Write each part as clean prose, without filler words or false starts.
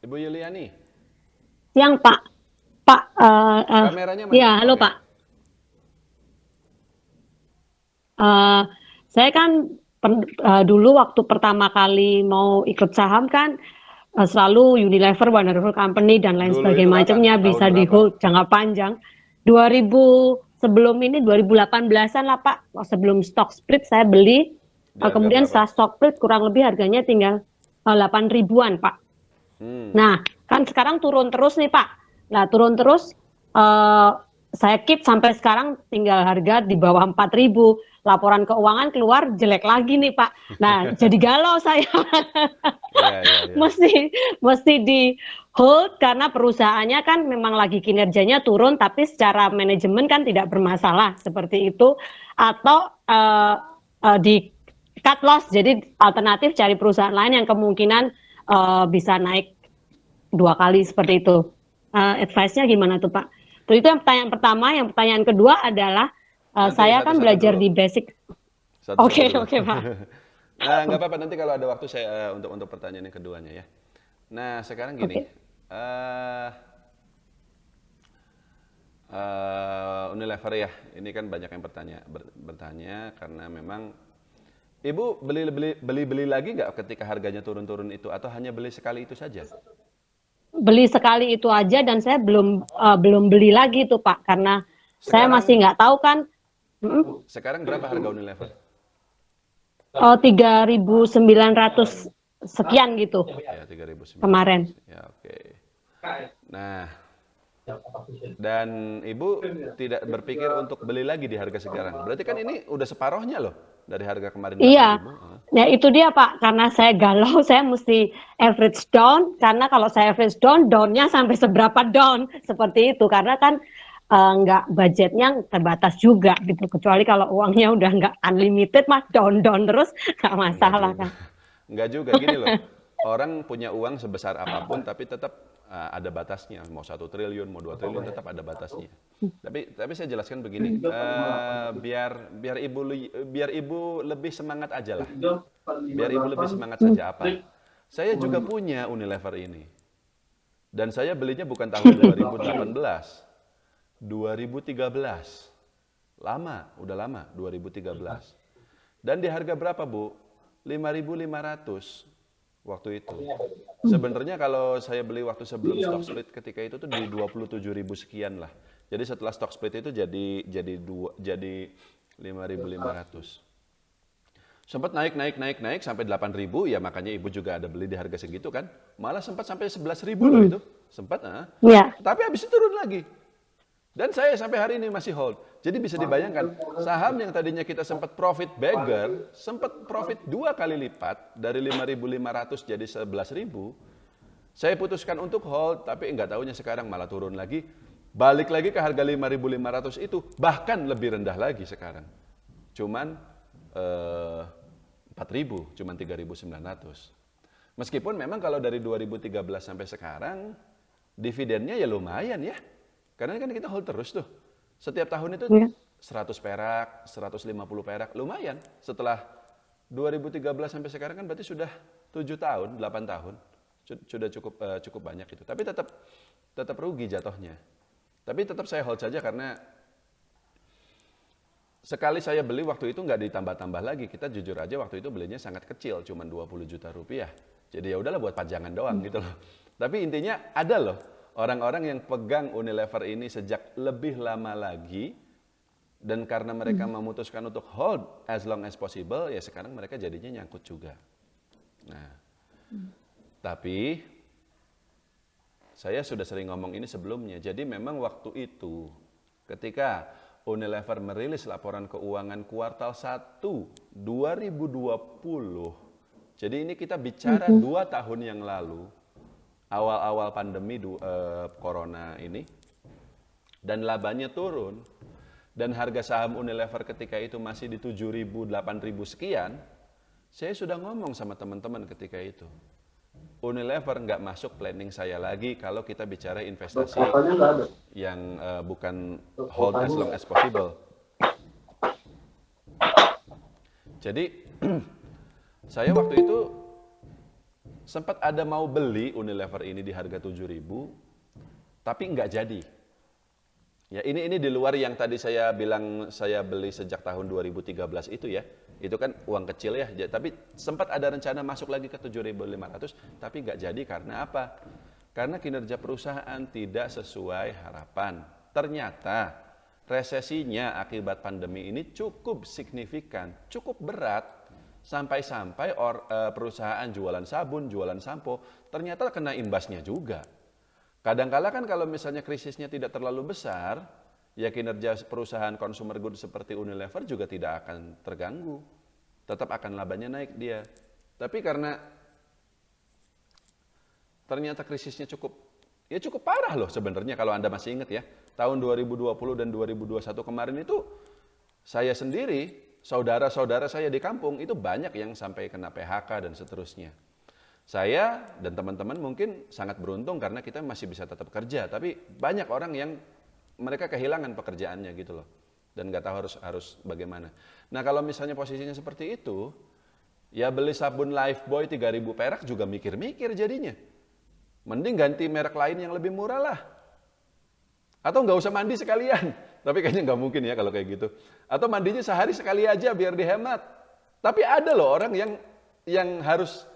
Ibu Yuliani, Siang, Pak. Pak, kameranya mana? ya, halo, Oke. Pak. Eh, saya kan dulu waktu pertama kali mau ikut saham kan selalu Unilever, Wonderful Company dan lain Dulu itu sebagainya kapan? macamnya Tahun bisa di berapa? hold jangka panjang. 2000 sebelum ini 2018-an lah, Pak. Sebelum stock split saya beli. Di harga Kemudian berapa? setelah stock split kurang lebih harganya tinggal 8 ribuan, Pak. Hmm. Nah, kan sekarang turun terus nih, Pak. Nah, turun terus, eh, saya keep sampai sekarang tinggal harga di bawah 4.000. Laporan keuangan keluar jelek lagi nih, Pak. Nah, jadi galau saya. Iya, iya, iya. mesti mesti di hold karena perusahaannya kan memang lagi kinerjanya turun, tapi secara manajemen kan tidak bermasalah seperti itu. Atau di cut loss, jadi alternatif cari perusahaan lain yang kemungkinan bisa naik 2 kali seperti itu. Advice-nya gimana tuh, Pak? Terus itu yang pertanyaan pertama. Yang pertanyaan kedua adalah Nanti saya kan satu-satu belajar dulu. di basic. Satu-satu Oke, dulu. oke, Pak. Nah, nggak apa-apa nanti kalau ada waktu saya untuk pertanyaan yang keduanya ya. Nah, sekarang gini. Oke. eh Unilever ya. Ini kan banyak yang bertanya karena memang Ibu beli lagi nggak ketika harganya turun-turun itu atau hanya beli sekali itu saja? Beli sekali itu aja dan saya belum beli lagi tuh, Pak, karena saya masih Sekarang nggak tahu kan. mm, sekarang berapa harga Unilever? 3.900 sekian gitu Ya, 3.900. kemarin. Ya, oke. Nah, dan Ibu tidak berpikir untuk beli lagi di harga sekarang. Berarti kan ini udah separohnya loh dari harga kemarin Iya, 8.000. ya itu dia, Pak. Karena saya galau, saya mesti average down. Karena kalau saya average down, downnya sampai seberapa down seperti itu. Karena kan nggak budgetnya terbatas juga gitu. Kecuali kalau uangnya udah nggak unlimited, mah down terus nggak Enggak masalah juga. kan. Enggak juga gini loh. Orang punya uang sebesar apapun tapi tetap ada batasnya. Mau 1 triliun, mau 2 triliun tetap ada batasnya. Tapi saya jelaskan begini, biar ibu lebih semangat aja lah. Biar ibu lebih semangat Hmm. saja apa? Saya juga punya Unilever ini. Dan saya belinya bukan tahun 2018, 2013. Lama, udah lama, 2013. Dan di harga berapa, Bu? 5.500 waktu itu. Sebenarnya kalau saya beli waktu sebelum stock split ketika itu tuh di 27.000 sekian lah. Jadi setelah stock split itu jadi 5.500. Sempat naik sampai 8.000 ya, makanya Ibu juga ada beli di harga segitu kan. Malah sempat sampai 11.000 loh itu. Sempat, Ya, tapi habis itu turun lagi. Dan saya sampai hari ini masih hold. Jadi bisa dibayangkan, saham yang tadinya kita sempat profit beggar, sempat profit 2 kali lipat dari 5.500 jadi 11.000. Saya putuskan untuk hold, tapi nggak tahunya sekarang malah turun lagi. Balik lagi ke harga 5.500 itu, bahkan lebih rendah lagi sekarang. Cuman 4.000, cuman 3.900. Meskipun memang kalau dari 2013 sampai sekarang, dividennya ya lumayan ya. Karena kan kita hold terus tuh. Setiap tahun itu ya. 100 perak, 150 perak, lumayan. Setelah 2013 sampai sekarang kan berarti sudah 7 tahun, 8 tahun. Sudah cukup banyak itu. Tapi tetap rugi jatuhnya. Tapi tetap saya hold saja karena sekali saya beli waktu itu nggak ditambah-tambah lagi. Kita jujur aja waktu itu belinya sangat kecil, cuma 20 juta rupiah. Jadi ya udahlah buat pajangan doang gitu loh. Tapi intinya ada loh orang-orang yang pegang Unilever ini sejak lebih lama lagi, dan karena mereka memutuskan untuk hold as long as possible, ya sekarang mereka jadinya nyangkut juga. Nah, tapi saya sudah sering ngomong ini sebelumnya. Jadi memang waktu itu ketika Unilever merilis laporan keuangan kuartal 1 2020. Jadi ini kita bicara 2 tahun yang lalu, awal-awal pandemi corona ini, dan labanya turun, dan harga saham Unilever ketika itu masih di 7.000, 8.000 sekian, saya sudah ngomong sama teman-teman ketika itu, Unilever nggak masuk planning saya lagi kalau kita bicara investasi yang bukan hold as long as possible. Jadi saya waktu itu sempat ada mau beli Unilever ini di harga 7.000, tapi nggak jadi. Ya, ini di luar yang tadi saya bilang saya beli sejak tahun 2013 itu ya. Itu kan uang kecil ya, tapi sempat ada rencana masuk lagi ke 7.500, tapi nggak jadi karena apa? Karena kinerja perusahaan tidak sesuai harapan. Ternyata resesinya akibat pandemi ini cukup signifikan, cukup berat, sampai-sampai perusahaan jualan sabun, jualan sampo, ternyata kena imbasnya juga. Kadang-kala kan kalau misalnya krisisnya tidak terlalu besar, ya kinerja perusahaan consumer goods seperti Unilever juga tidak akan terganggu. Tetap akan labanya naik dia. Tapi karena ternyata krisisnya cukup parah loh sebenarnya kalau Anda masih ingat ya. Tahun 2020 dan 2021 kemarin itu saya sendiri, saudara-saudara saya di kampung itu banyak yang sampai kena PHK dan seterusnya. Saya dan teman-teman mungkin sangat beruntung karena kita masih bisa tetap kerja, tapi banyak orang yang mereka kehilangan pekerjaannya gitu loh. Dan nggak tahu harus bagaimana. Nah, kalau misalnya posisinya seperti itu, ya beli sabun Lifebuoy 3.000 perak juga mikir-mikir jadinya. Mending ganti merek lain yang lebih murah lah. Atau nggak usah mandi sekalian. Tapi kayaknya nggak mungkin ya kalau kayak gitu. Atau mandinya sehari sekali aja biar dihemat. Tapi ada loh orang yang harus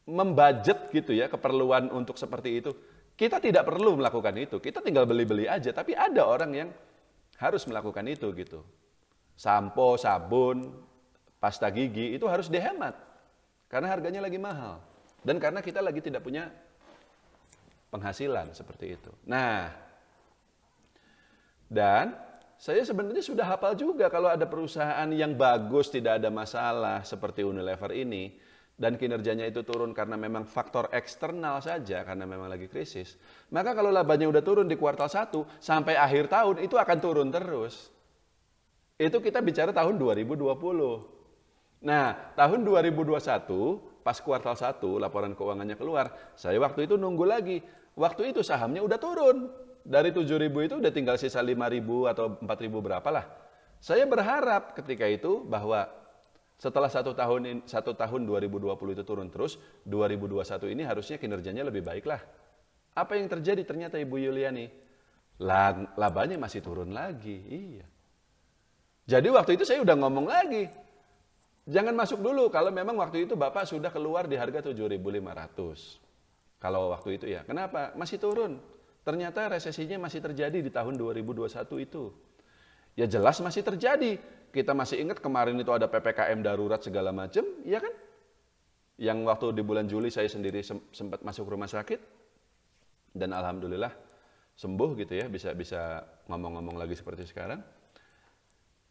membudget gitu ya, keperluan untuk seperti itu. Kita tidak perlu melakukan itu, kita tinggal beli-beli aja, tapi ada orang yang harus melakukan itu gitu. Sampo, sabun, pasta gigi itu harus dihemat, karena harganya lagi mahal. Dan karena kita lagi tidak punya penghasilan seperti itu. Nah, dan saya sebenarnya sudah hafal juga kalau ada perusahaan yang bagus, tidak ada masalah seperti Unilever ini, dan kinerjanya itu turun karena memang faktor eksternal saja, karena memang lagi krisis, maka kalau labanya udah turun di kuartal 1, sampai akhir tahun itu akan turun terus. Itu kita bicara tahun 2020. Nah, tahun 2021, pas kuartal 1, laporan keuangannya keluar, saya waktu itu nunggu lagi. Waktu itu sahamnya udah turun. Dari 7.000 itu udah tinggal sisa 5.000 atau 4.000 berapa lah. Saya berharap ketika itu bahwa setelah satu tahun 2020 itu turun terus, 2021 ini harusnya kinerjanya lebih baik lah. Apa yang terjadi ternyata Ibu Yuliani? Labanya masih turun lagi. Iya. Jadi waktu itu saya udah ngomong lagi. Jangan masuk dulu kalau memang waktu itu Bapak sudah keluar di harga 7.500. Kalau waktu itu ya. Kenapa? Masih turun. Ternyata resesinya masih terjadi di tahun 2021 itu. Ya jelas masih terjadi. Kita masih ingat kemarin itu ada PPKM darurat segala macam, ya kan? Yang waktu di bulan Juli saya sendiri sempat masuk rumah sakit dan alhamdulillah sembuh gitu ya, bisa ngomong-ngomong lagi seperti sekarang.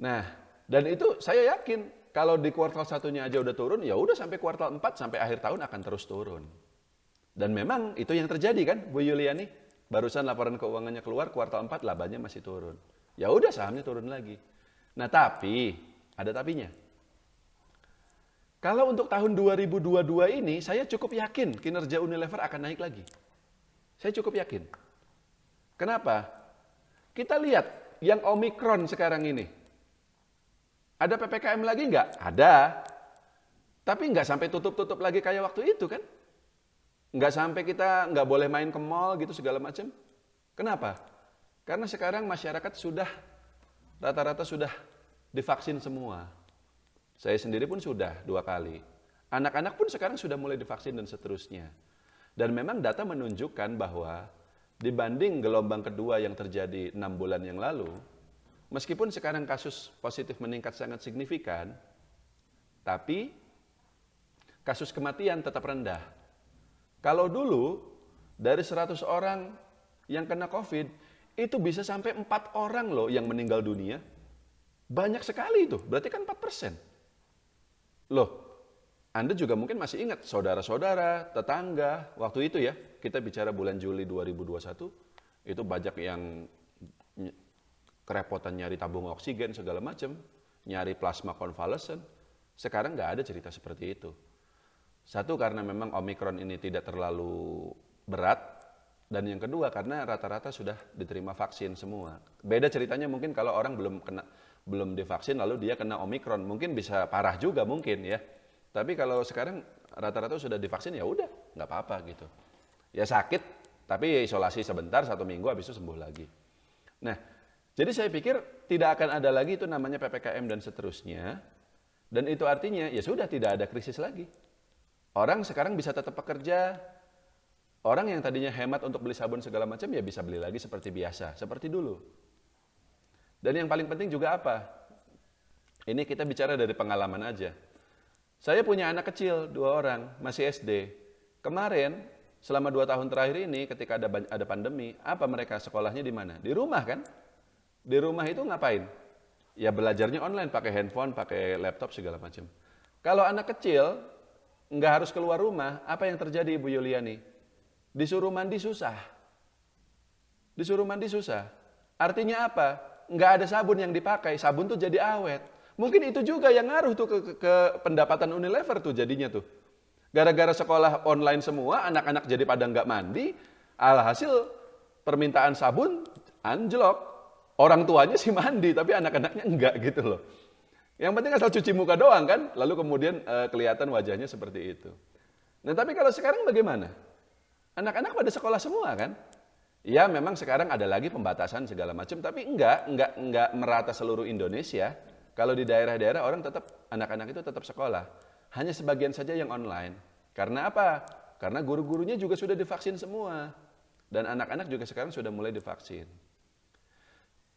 Nah, dan itu saya yakin kalau di kuartal 1-nya aja udah turun, ya udah sampai kuartal 4 sampai akhir tahun akan terus turun. Dan memang itu yang terjadi kan, Bu Yuliani? Barusan laporan keuangannya keluar, kuartal 4 labanya masih turun. Ya udah sahamnya turun lagi. Nah, tapi ada tapinya. Kalau untuk tahun 2022 ini saya cukup yakin kinerja Unilever akan naik lagi. Saya cukup yakin. Kenapa? Kita lihat yang Omikron sekarang ini. Ada PPKM lagi nggak? Ada. Tapi nggak sampai tutup-tutup lagi kayak waktu itu kan? Nggak sampai kita nggak boleh main ke mall gitu segala macam. Kenapa? Karena sekarang masyarakat rata-rata sudah divaksin semua. Saya sendiri pun sudah 2 kali. Anak-anak pun sekarang sudah mulai divaksin dan seterusnya. Dan memang data menunjukkan bahwa dibanding gelombang kedua yang terjadi 6 bulan yang lalu, meskipun sekarang kasus positif meningkat sangat signifikan, tapi kasus kematian tetap rendah. Kalau dulu dari 100 orang yang kena COVID, itu bisa sampai 4 orang loh yang meninggal dunia. Banyak sekali itu, berarti kan 4%. Loh, Anda juga mungkin masih ingat, saudara-saudara, tetangga, waktu itu ya, kita bicara bulan Juli 2021, itu banyak yang kerepotan nyari tabung oksigen segala macam, nyari plasma konvalesen. Sekarang nggak ada cerita seperti itu. Satu, karena memang Omikron ini tidak terlalu berat, dan yang kedua karena rata-rata sudah diterima vaksin semua. Beda ceritanya mungkin kalau orang belum divaksin lalu dia kena Omikron, mungkin bisa parah juga mungkin ya. Tapi kalau sekarang rata-rata sudah divaksin, ya udah, nggak apa-apa gitu. Ya sakit, tapi isolasi sebentar, 1 minggu, habis itu sembuh lagi. Nah, jadi saya pikir tidak akan ada lagi itu namanya PPKM dan seterusnya. Dan itu artinya, ya sudah tidak ada krisis lagi. Orang sekarang bisa tetap bekerja. Orang yang tadinya hemat untuk beli sabun segala macam, ya bisa beli lagi seperti biasa, seperti dulu. Dan yang paling penting juga apa? Ini kita bicara dari pengalaman aja. Saya punya anak kecil, 2 orang, masih SD. Kemarin, selama 2 tahun terakhir ini, ketika ada pandemi, apa mereka sekolahnya di mana? Di rumah kan? Di rumah itu ngapain? Ya belajarnya online, pakai handphone, pakai laptop, segala macam. Kalau anak kecil, nggak harus keluar rumah, apa yang terjadi Ibu Yuliani? Disuruh mandi susah. Disuruh mandi susah. Artinya apa? Nggak ada sabun yang dipakai, sabun tuh jadi awet. Mungkin itu juga yang ngaruh tuh ke pendapatan Unilever tuh jadinya tuh. Gara-gara sekolah online semua, anak-anak jadi pada nggak mandi, alhasil permintaan sabun anjlok. Orang tuanya sih mandi, tapi anak-anaknya enggak gitu loh. Yang penting asal cuci muka doang kan, lalu kemudian kelihatan wajahnya seperti itu. Nah tapi kalau sekarang bagaimana? Anak-anak pada sekolah semua kan? Ya memang sekarang ada lagi pembatasan segala macam, tapi enggak merata seluruh Indonesia. Kalau di daerah-daerah orang tetap, anak-anak itu tetap sekolah. Hanya sebagian saja yang online. Karena apa? Karena guru-gurunya juga sudah divaksin semua. Dan anak-anak juga sekarang sudah mulai divaksin.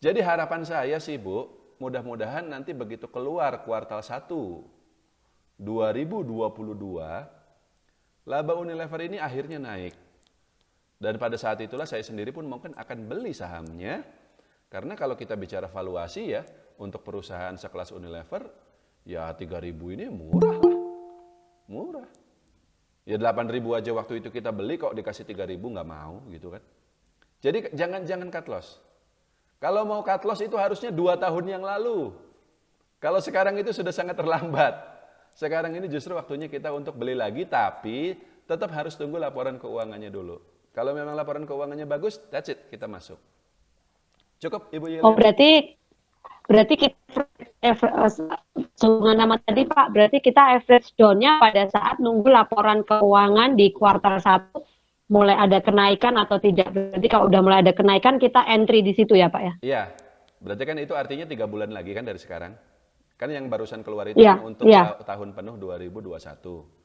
Jadi harapan saya sih Bu, mudah-mudahan nanti begitu keluar kuartal 1 2022, laba Unilever ini akhirnya naik. Dan pada saat itulah saya sendiri pun mungkin akan beli sahamnya. Karena kalau kita bicara valuasi ya, untuk perusahaan sekelas Unilever, ya 3.000 ini murah lah. Murah. Ya 8.000 aja waktu itu kita beli, kok dikasih 3.000 nggak mau gitu kan. Jadi jangan cut loss. Kalau mau cut loss itu harusnya 2 tahun yang lalu. Kalau sekarang itu sudah sangat terlambat. Sekarang ini justru waktunya kita untuk beli lagi, tapi tetap harus tunggu laporan keuangannya dulu. Kalau memang laporan keuangannya bagus, that's it, kita masuk. Cukup, Ibu Yeli? Oh, berarti kita sehubungan nama tadi Pak, berarti kita average down-nya pada saat nunggu laporan keuangan di kuartal 1 mulai ada kenaikan atau tidak. Berarti kalau udah mulai ada kenaikan, kita entry di situ ya Pak ya? Iya, berarti kan itu artinya 3 bulan lagi kan dari sekarang. Kan yang barusan keluar itu kan untuk tahun penuh 2021.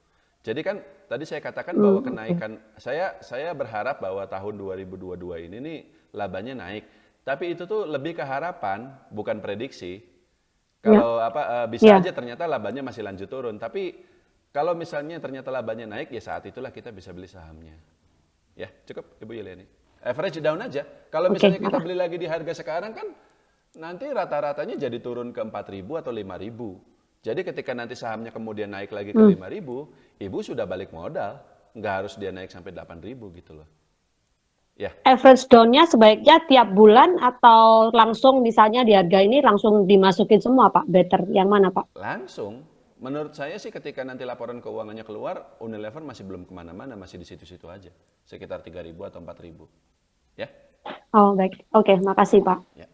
Jadi kan tadi saya katakan bahwa kenaikan, saya berharap bahwa tahun 2022 ini nih labanya naik. Tapi itu tuh lebih ke harapan, bukan prediksi. Kalau bisa aja ternyata labanya masih lanjut turun. Tapi kalau misalnya ternyata labanya naik, ya saat itulah kita bisa beli sahamnya. Ya, cukup Ibu Yeliani. Average down aja. Kalau misalnya kita beli lagi di harga sekarang kan, nanti rata-ratanya jadi turun ke 4.000 atau 5.000. Jadi ketika nanti sahamnya kemudian naik lagi ke 5.000, Ibu sudah balik modal. Nggak harus dia naik sampai 8.000 gitu loh. Ya. Average down-nya sebaiknya tiap bulan atau langsung misalnya di harga ini langsung dimasukin semua Pak? Better yang mana Pak? Langsung. Menurut saya sih ketika nanti laporan keuangannya keluar, Unilever masih belum kemana-mana, masih di situ-situ aja. Sekitar 3.000 atau 4.000. Ya. Oh baik, oke, makasih Pak. Ya.